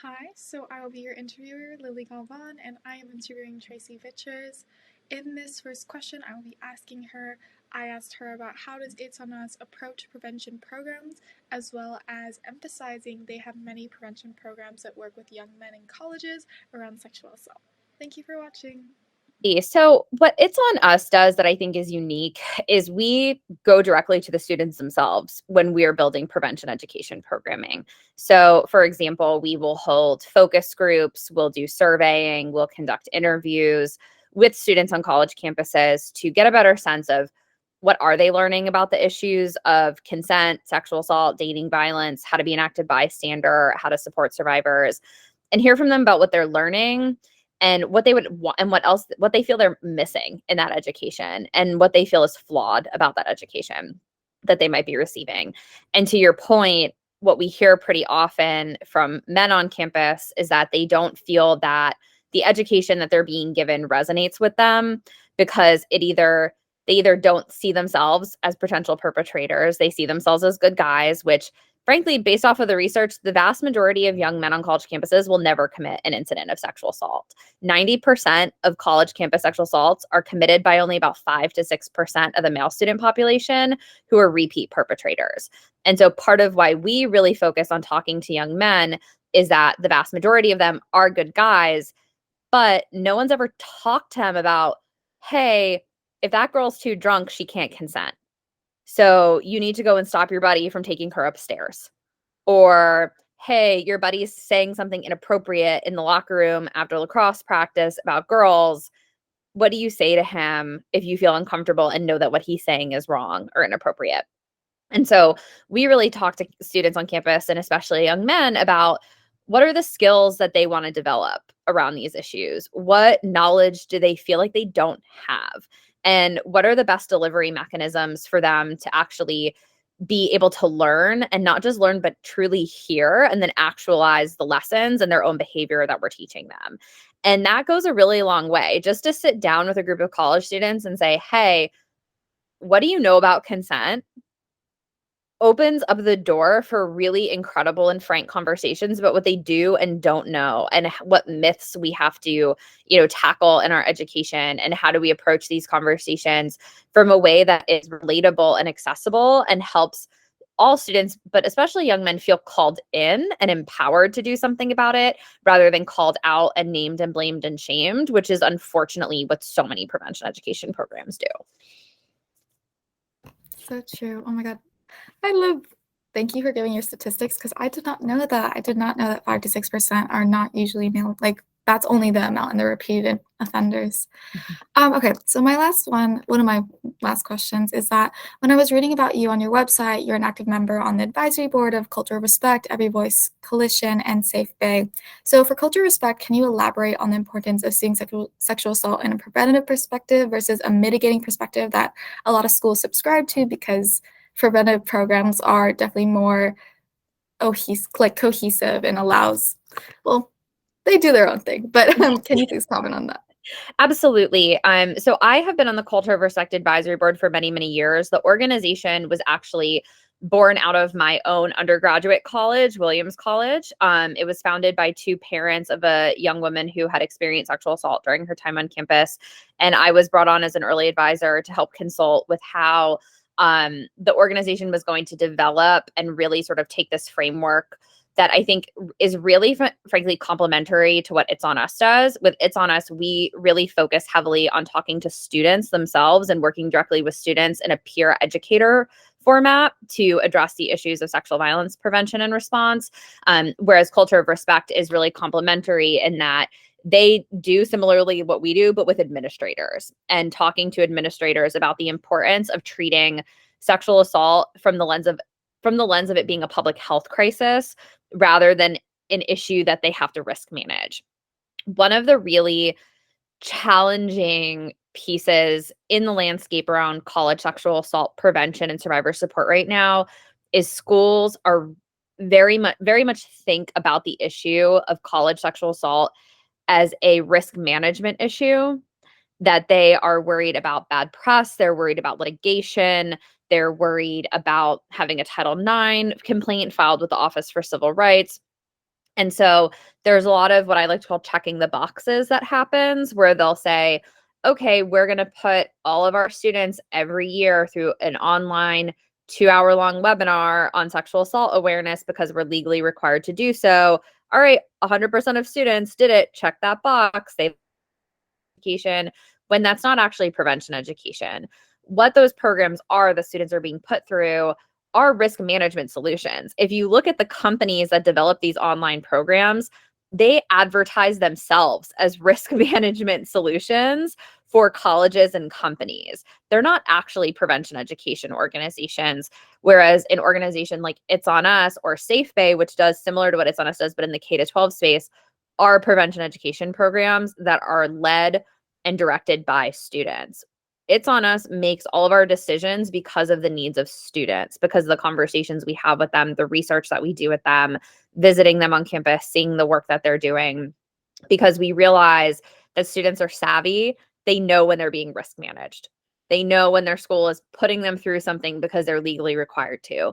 Hi, so I will be your interviewer, Lily Galvan, and I am interviewing Tracy Vichers. In this first question, I will be asking her, I asked her about how does It's On Us approach prevention programs, as well as emphasizing they have many prevention programs that work with young men in colleges around sexual assault. Thank you for watching. So what It's On Us does that I think is unique is we go directly to the students themselves when we are building prevention education programming. So for example, we will hold focus groups, we'll do surveying, we'll conduct interviews with students on college campuses to get a better sense of what are they learning about the issues of consent, sexual assault, dating violence, how to be an active bystander, how to support survivors, and hear from them about what they're learning and what they would want and what they feel they're missing in that education and what they feel is flawed about that education that they might be receiving. And to your point, what we hear pretty often from men on campus is that they don't feel that the education that they're being given resonates with them because they either don't see themselves as potential perpetrators, they see themselves as good guys, which frankly, based off of the research, the vast majority of young men on college campuses will never commit an incident of sexual assault. 90% of college campus sexual assaults are committed by only about 5 to 6% of the male student population who are repeat perpetrators. And so part of why we really focus on talking to young men is that the vast majority of them are good guys, but no one's ever talked to them about, hey, if that girl's too drunk, she can't consent. So you need to go and stop your buddy from taking her upstairs. Or, hey, your buddy's saying something inappropriate in the locker room after lacrosse practice about girls. What do you say to him if you feel uncomfortable and know that what he's saying is wrong or inappropriate? And so we really talk to students on campus and especially young men about what are the skills that they want to develop around these issues? What knowledge do they feel like they don't have? And what are the best delivery mechanisms for them to actually be able to learn and not just learn, but truly hear and then actualize the lessons and their own behavior that we're teaching them? And that goes a really long way just to sit down with a group of college students and say, hey, what do you know about consent? Opens up the door for really incredible and frank conversations about what they do and don't know and what myths we have to, tackle in our education and how do we approach these conversations from a way that is relatable and accessible and helps all students, but especially young men, feel called in and empowered to do something about it rather than called out and named and blamed and shamed, which is unfortunately what so many prevention education programs do. So true. Oh my God. I love Thank you for giving your statistics because I did not know that. I did not know that 5 to 6% are not usually male. Like, that's only the amount in the repeated offenders. Okay, so one of my last questions is that when I was reading about you on your website, you're an active member on the advisory board of Culture of Respect, Every Voice Coalition, and Safe Bay. So for Culture of Respect, can you elaborate on the importance of seeing sexual assault in a preventative perspective versus a mitigating perspective that a lot of schools subscribe to because preventive programs are definitely more cohesive and allows, well, they do their own thing. But can you please comment on that? Absolutely. So I have been on the Culture of Respect Advisory Board for many, many years. The organization was actually born out of my own undergraduate college, Williams College. It was founded by two parents of a young woman who had experienced sexual assault during her time on campus. And I was brought on as an early advisor to help consult with how the organization was going to develop and really sort of take this framework that I think is really, frankly, complementary to what It's On Us does. With It's On Us, we really focus heavily on talking to students themselves and working directly with students in a peer educator format to address the issues of sexual violence prevention and response. Whereas Culture of Respect is really complementary in that they do similarly what we do, but with administrators and talking to administrators about the importance of treating sexual assault from the lens of it being a public health crisis rather than an issue that they have to risk manage. One of the really challenging pieces in the landscape around college sexual assault prevention and survivor support right now is schools are very much think about the issue of college sexual assault as a risk management issue, that they are worried about bad press, they're worried about litigation, they're worried about having a Title IX complaint filed with the Office for Civil Rights. And so there's a lot of what I like to call checking the boxes that happens where they'll say, okay, we're going to put all of our students every year through an online 2 hour long webinar on sexual assault awareness because we're legally required to do so. All right, 100% of students did it. Check that box. They education when that's not actually prevention education. What those programs are, the students are being put through are risk management solutions. If you look at the companies that develop these online programs, they advertise themselves as risk management solutions for colleges and companies. They're not actually prevention education organizations. Whereas an organization like It's On Us or Safe Bay, which does similar to what It's On Us does, but in the K to 12 space, are prevention education programs that are led and directed by students. It's On Us makes all of our decisions because of the needs of students, because of the conversations we have with them, the research that we do with them, visiting them on campus, seeing the work that they're doing, because we realize that students are savvy. They know when they're being risk managed. They know when their school is putting them through something because they're legally required to.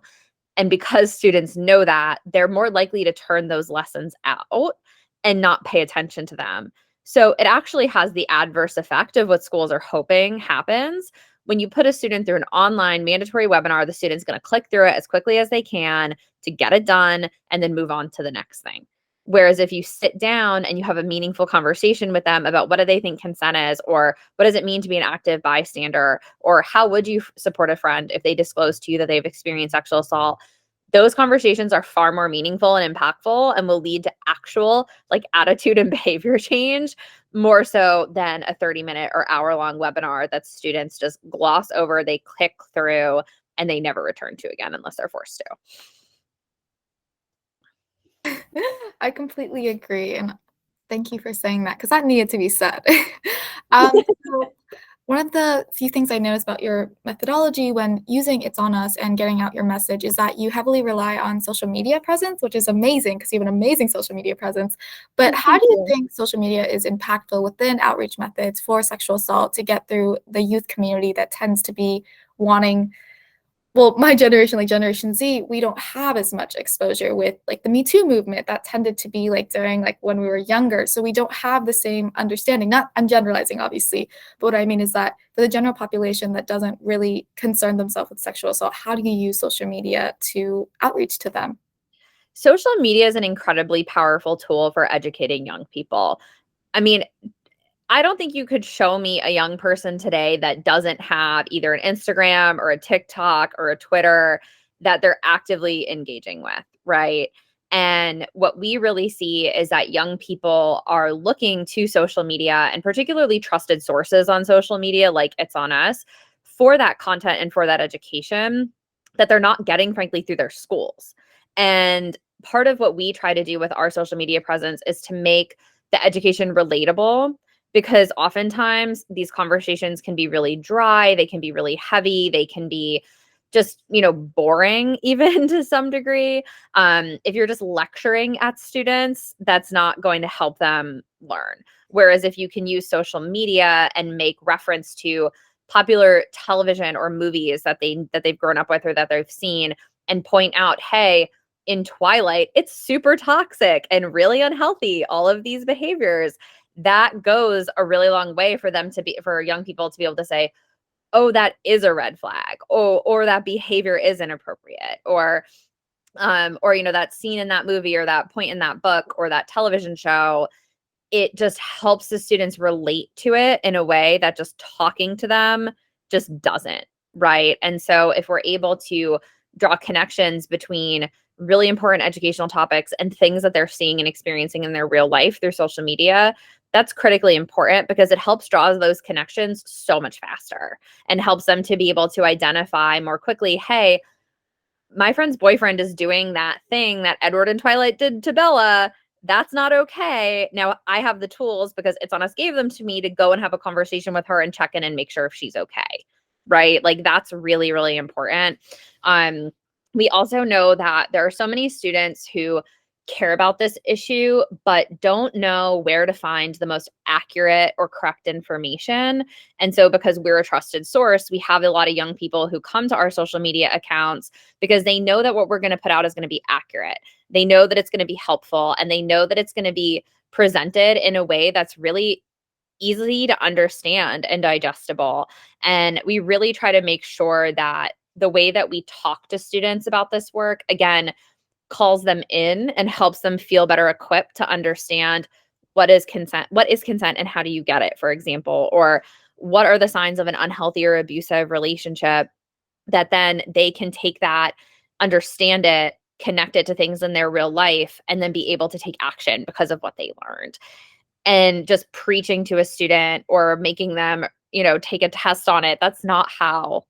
And because students know that, they're more likely to turn those lessons out and not pay attention to them. So it actually has the adverse effect of what schools are hoping happens. When you put a student through an online mandatory webinar, the student's going to click through it as quickly as they can to get it done and then move on to the next thing. Whereas if you sit down and you have a meaningful conversation with them about what do they think consent is, or what does it mean to be an active bystander, or how would you support a friend if they disclose to you that they've experienced sexual assault, those conversations are far more meaningful and impactful and will lead to actual like attitude and behavior change more so than a 30-minute or hour-long webinar that students just gloss over, they click through, and they never return to again unless they're forced to. I completely agree, and thank you for saying that because that needed to be said. So one of the few things I noticed about your methodology when using It's On Us and getting out your message is that you heavily rely on social media presence, which is amazing because you have an amazing social media presence. But how Thank do you you. think social media is impactful within outreach methods for sexual assault to get through the youth community that tends to be wanting, well, my generation, like Generation Z, we don't have as much exposure with like the Me Too movement that tended to be like during like when we were younger. So we don't have the same understanding. Not, I'm generalizing, obviously, but what I mean is that for the general population that doesn't really concern themselves with sexual assault, how do you use social media to outreach to them? Social media is an incredibly powerful tool for educating young people. I mean, I don't think you could show me a young person today that doesn't have either an Instagram or a TikTok or a Twitter that they're actively engaging with, right? And what we really see is that young people are looking to social media and particularly trusted sources on social media, like It's On Us, for that content and for that education that they're not getting, frankly, through their schools. And part of what we try to do with our social media presence is to make the education relatable, because oftentimes these conversations can be really dry, they can be really heavy, they can be just, boring even to some degree. If you're just lecturing at students, that's not going to help them learn. Whereas if you can use social media and make reference to popular television or movies that they've grown up with or that they've seen and point out, hey, in Twilight, it's super toxic and really unhealthy, all of these behaviors, that goes a really long way for young people to be able to say, oh, that is a red flag, or that behavior is inappropriate, or that scene in that movie or that point in that book or that television show. It just helps the students relate to it in a way that just talking to them just doesn't, right? And so if we're able to draw connections between really important educational topics and things that they're seeing and experiencing in their real life through social media, that's critically important because it helps draw those connections so much faster and helps them to be able to identify more quickly, hey, my friend's boyfriend is doing that thing that Edward in Twilight did to Bella. That's not okay. Now I have the tools because It's On Us gave them to me to go and have a conversation with her and check in and make sure if she's okay. Right? Like that's really, really important. Um, we also know that there are so many students who care about this issue, but don't know where to find the most accurate or correct information. And so, because we're a trusted source, we have a lot of young people who come to our social media accounts because they know that what we're going to put out is going to be accurate. They know that it's going to be helpful, and they know that it's going to be presented in a way that's really easy to understand and digestible. And we really try to make sure that the way that we talk to students about this work, again, calls them in and helps them feel better equipped to understand what is consent and how do you get it, for example, or what are the signs of an unhealthy or abusive relationship, that then they can take that, understand it, connect it to things in their real life, and then be able to take action because of what they learned. And just preaching to a student or making them, take a test on it, that's not how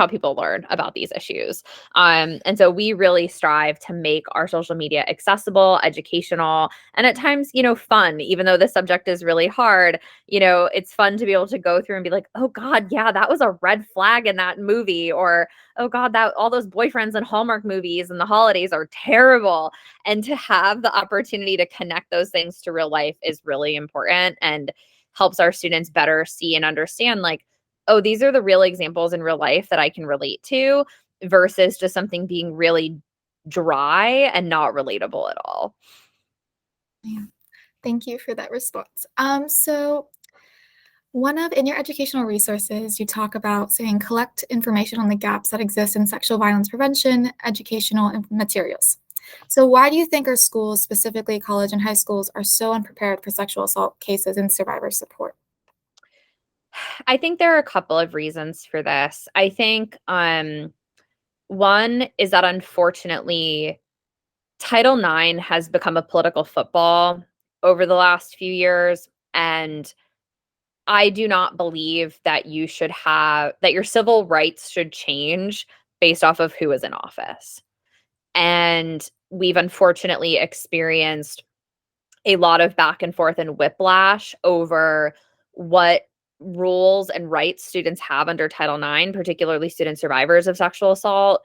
people learn about these issues. And so we really strive to make our social media accessible, educational, and at times, fun. Even though the subject is really hard, it's fun to be able to go through and be like, oh God, yeah, that was a red flag in that movie. Or, oh God, that all those boyfriends in Hallmark movies and the holidays are terrible. And to have the opportunity to connect those things to real life is really important and helps our students better see and understand, like, oh, these are the real examples in real life that I can relate to, versus just something being really dry and not relatable at all. Yeah. Thank you for that response. So in your educational resources, you talk about saying collect information on the gaps that exist in sexual violence prevention, educational materials. So why do you think our schools, specifically college and high schools, are so unprepared for sexual assault cases and survivor support? I think there are a couple of reasons for this. I think one is that unfortunately, Title IX has become a political football over the last few years. And I do not believe that your civil rights should change based off of who is in office. And we've unfortunately experienced a lot of back and forth and whiplash over what rules and rights students have under Title IX, particularly student survivors of sexual assault.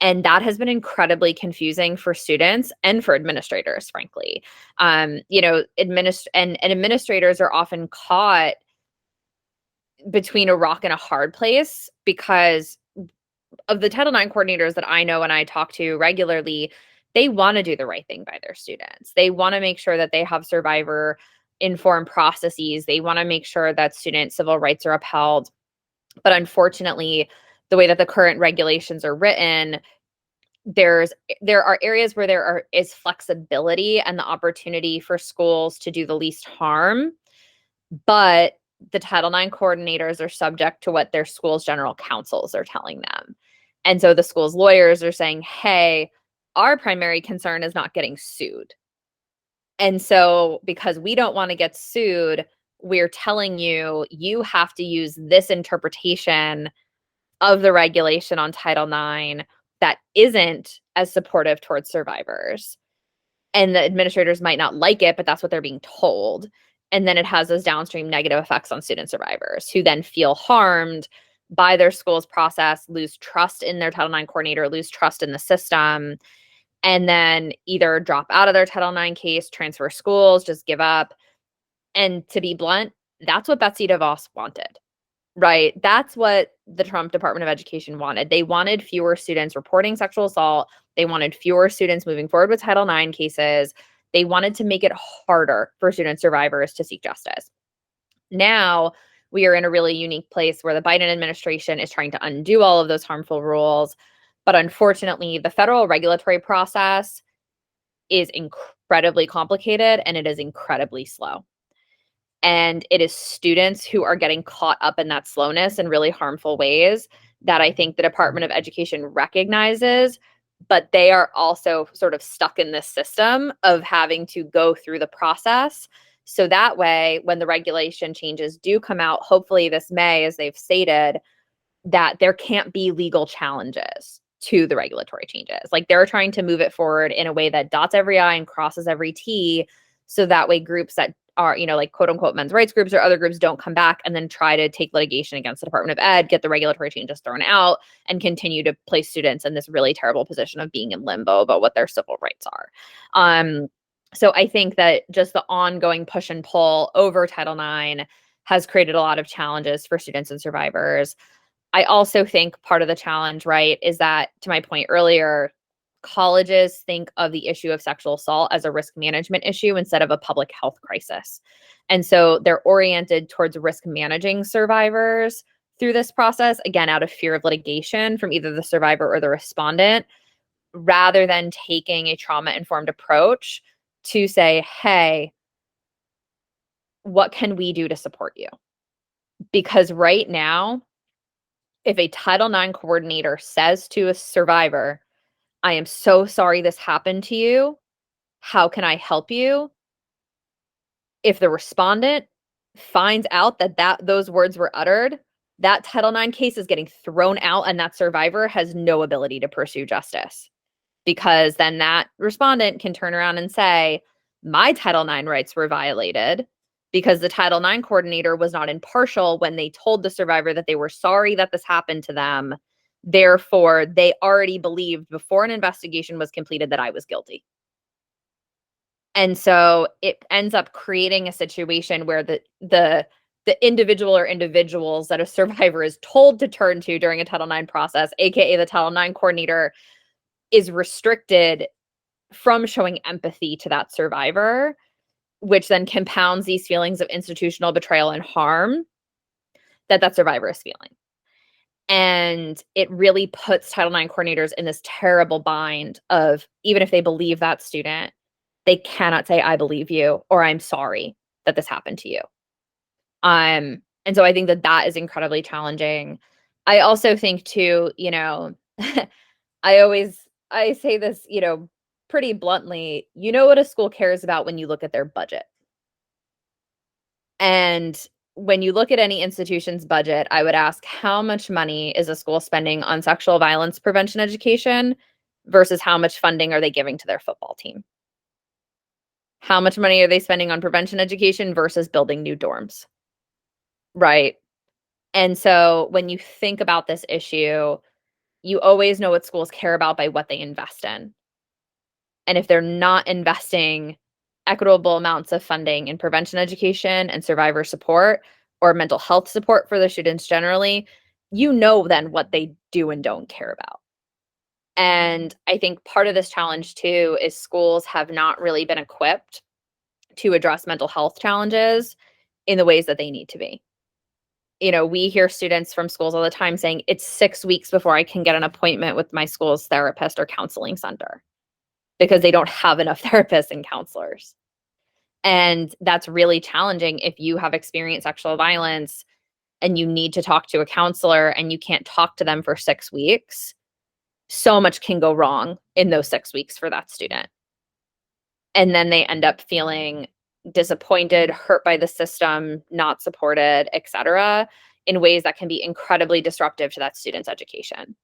And that has been incredibly confusing for students and for administrators, frankly. Administrators are often caught between a rock and a hard place because of the Title IX coordinators that I know and I talk to regularly. They want to do the right thing by their students. They want to make sure that they have survivor informed processes. They want to make sure that student civil rights are upheld. But unfortunately, the way that the current regulations are written, there are areas where is flexibility and the opportunity for schools to do the least harm, but the Title IX coordinators are subject to what their school's general counsels are telling them. And so the school's lawyers are saying, hey, our primary concern is not getting sued. And so because we don't want to get sued, we're telling you, you have to use this interpretation of the regulation on Title IX that isn't as supportive towards survivors. And the administrators might not like it, but that's what they're being told. And then it has those downstream negative effects on student survivors who then feel harmed by their school's process, lose trust in their Title IX coordinator, lose trust in the system, and then either drop out of their Title IX case, transfer schools, just give up. And to be blunt, that's what Betsy DeVos wanted. Right. That's what the Trump Department of Education wanted. They wanted fewer students reporting sexual assault. They wanted fewer students moving forward with Title IX cases. They wanted to make it harder for student survivors to seek justice. Now we are in a really unique place where the Biden administration is trying to undo all of those harmful rules. But unfortunately, the federal regulatory process is incredibly complicated and it is incredibly slow. And it is students who are getting caught up in that slowness in really harmful ways that I think the Department of Education recognizes, but they are also sort of stuck in this system of having to go through the process. So that way, when the regulation changes do come out, hopefully this May, as they've stated, that there can't be legal challenges to the regulatory changes. Like they're trying to move it forward in a way that dots every I and crosses every T. So that way groups that are, like quote unquote men's rights groups or other groups don't come back and then try to take litigation against the Department of Ed, get the regulatory changes thrown out, and continue to place students in this really terrible position of being in limbo about what their civil rights are. So I think that just the ongoing push and pull over Title IX has created a lot of challenges for students and survivors. I also think part of the challenge, right, is that, to my point earlier, colleges think of the issue of sexual assault as a risk management issue instead of a public health crisis. And so they're oriented towards risk managing survivors through this process, again, out of fear of litigation from either the survivor or the respondent, rather than taking a trauma-informed approach to say, hey, what can we do to support you? Because right now, if a Title IX coordinator says to a survivor, I am so sorry this happened to you, how can I help you? If the respondent finds out that those words were uttered, that Title IX case is getting thrown out and that survivor has no ability to pursue justice. Because then that respondent can turn around and say, my Title IX rights were violated because the Title IX coordinator was not impartial when they told the survivor that they were sorry that this happened to them. Therefore, they already believed before an investigation was completed that I was guilty. And so it ends up creating a situation where the individual or individuals that a survivor is told to turn to during a Title IX process, aka the Title IX coordinator, is restricted from showing empathy to that survivor, which then compounds these feelings of institutional betrayal and harm that survivor is feeling. And it really puts Title IX coordinators in this terrible bind of, even if they believe that student, they cannot say, I believe you, or I'm sorry that this happened to you. And so I think that is incredibly challenging. I also think too, I say this, pretty bluntly, what a school cares about when you look at their budget. And when you look at any institution's budget, I would ask, how much money is a school spending on sexual violence prevention education versus how much funding are they giving to their football team? How much money are they spending on prevention education versus building new dorms? Right. And so when you think about this issue, you always know what schools care about by what they invest in. And if they're not investing equitable amounts of funding in prevention education and survivor support or mental health support for the students generally, then what they do and don't care about. And I think part of this challenge too is schools have not really been equipped to address mental health challenges in the ways that they need to be. We hear students from schools all the time saying it's 6 weeks before I can get an appointment with my school's therapist or counseling center because they don't have enough therapists and counselors. And that's really challenging if you have experienced sexual violence and you need to talk to a counselor and you can't talk to them for 6 weeks. So much can go wrong in those 6 weeks for that student. And then they end up feeling disappointed, hurt by the system, not supported, etc., in ways that can be incredibly disruptive to that student's education.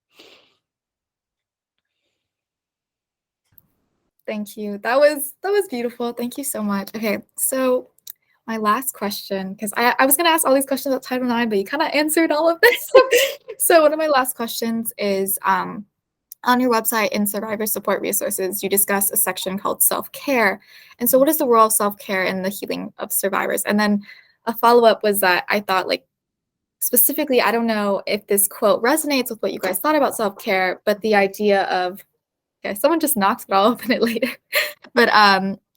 Thank you. That was beautiful. Thank you so much. Okay, so my last question, because I was going to ask all these questions about Title IX, but you kind of answered all of this. So one of my last questions is, on your website in survivor support resources, you discuss a section called self-care. And so what is the role of self-care in the healing of survivors? And then a follow-up was that I thought, like, specifically, I don't know if this quote resonates with what you guys thought about self-care, but the idea of, okay, someone just knocked it, I'll open it later. But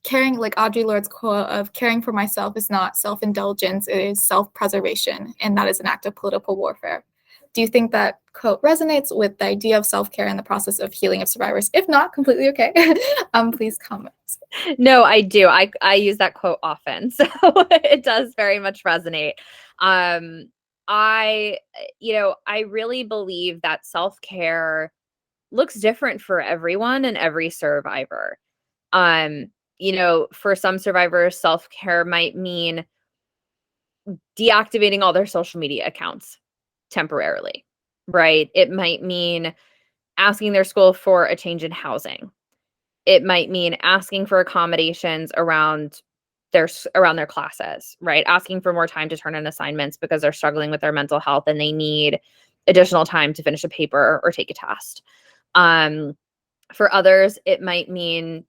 caring, like Audre Lorde's quote of caring for myself is not self-indulgence, it is self-preservation, and that is an act of political warfare. Do you think that quote resonates with the idea of self-care in the process of healing of survivors? If not, completely okay. Please comment. No, I do. I use that quote often, so it does very much resonate. I really believe that self-care looks different for everyone and every survivor. For some survivors, self-care might mean deactivating all their social media accounts temporarily, right? It might mean asking their school for a change in housing. It might mean asking for accommodations around their classes, right? Asking for more time to turn in assignments because they're struggling with their mental health and they need additional time to finish a paper or take a test. For others, it might mean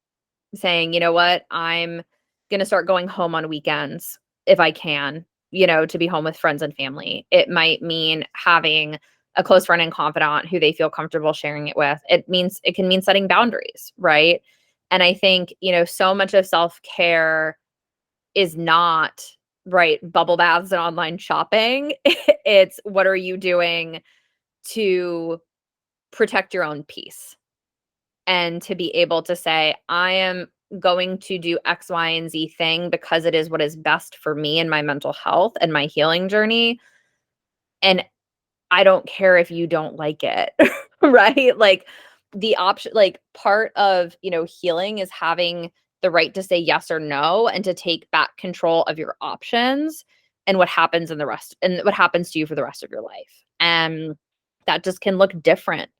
saying, you know what, I'm going to start going home on weekends if I can, to be home with friends and family. It might mean having a close friend and confidant who they feel comfortable sharing it with. It can mean setting boundaries, right? And I think, so much of self-care is not, right, bubble baths and online shopping. It's what are you doing to protect your own peace and to be able to say, I am going to do X, Y, and Z thing because it is what is best for me and my mental health and my healing journey. And I don't care if you don't like it, right? Like the option, like part of, healing is having the right to say yes or no and to take back control of your options and what happens and what happens to you for the rest of your life. And that just can look different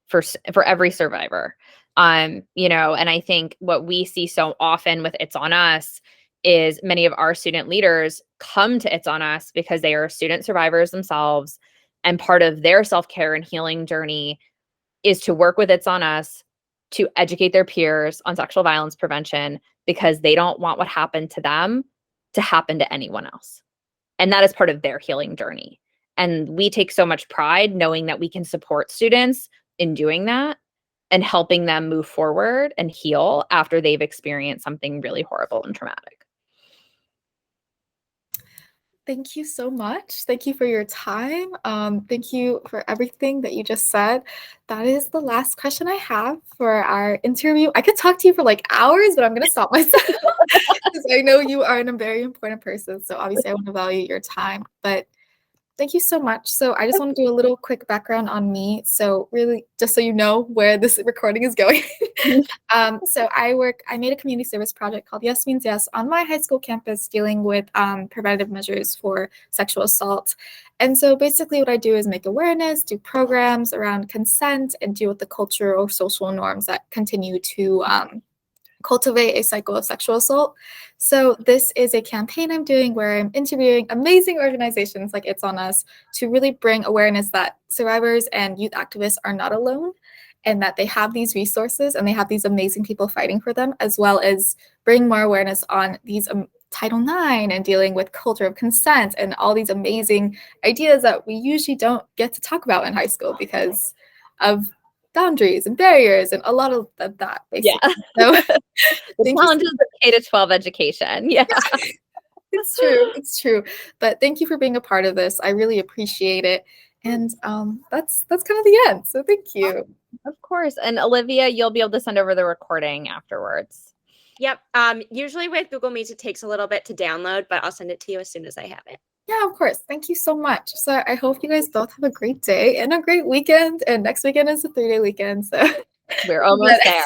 for every survivor. And I think what we see so often with It's On Us is many of our student leaders come to It's On Us because they are student survivors themselves. And part of their self-care and healing journey is to work with It's On Us to educate their peers on sexual violence prevention because they don't want what happened to them to happen to anyone else. And that is part of their healing journey. And we take so much pride knowing that we can support students in doing that and helping them move forward and heal after they've experienced something really horrible and traumatic. Thank you so much. Thank you for your time. Thank you for everything that you just said. That is the last question I have for our interview. I could talk to you for like hours, but I'm going to stop myself because I know you are a very important person. So obviously I want to value your time, but thank you so much. So I just want to do a little quick background on me. So really, just so you know where this recording is going. So I made a community service project called Yes Means Yes on my high school campus dealing with preventative measures for sexual assault. And so basically what I do is make awareness, do programs around consent, and deal with the cultural or social norms that continue to cultivate a cycle of sexual assault. So this is a campaign I'm doing where I'm interviewing amazing organizations like It's On Us to really bring awareness that survivors and youth activists are not alone and that they have these resources and they have these amazing people fighting for them, as well as bring more awareness on these Title IX and dealing with culture of consent and all these amazing ideas that we usually don't get to talk about in high school because of boundaries and barriers and a lot of that basically. Yeah. So the challenges of K-12 education. Yeah. It's true. But thank you for being a part of this. I really appreciate it. And that's kind of the end. So thank you. Of course. And Olivia, you'll be able to send over the recording afterwards. Yep. Usually with Google Meets, it takes a little bit to download, but I'll send it to you as soon as I have it. Yeah, of course. Thank you so much. So I hope you guys both have a great day and a great weekend. And next weekend is a 3-day weekend. So we're almost there.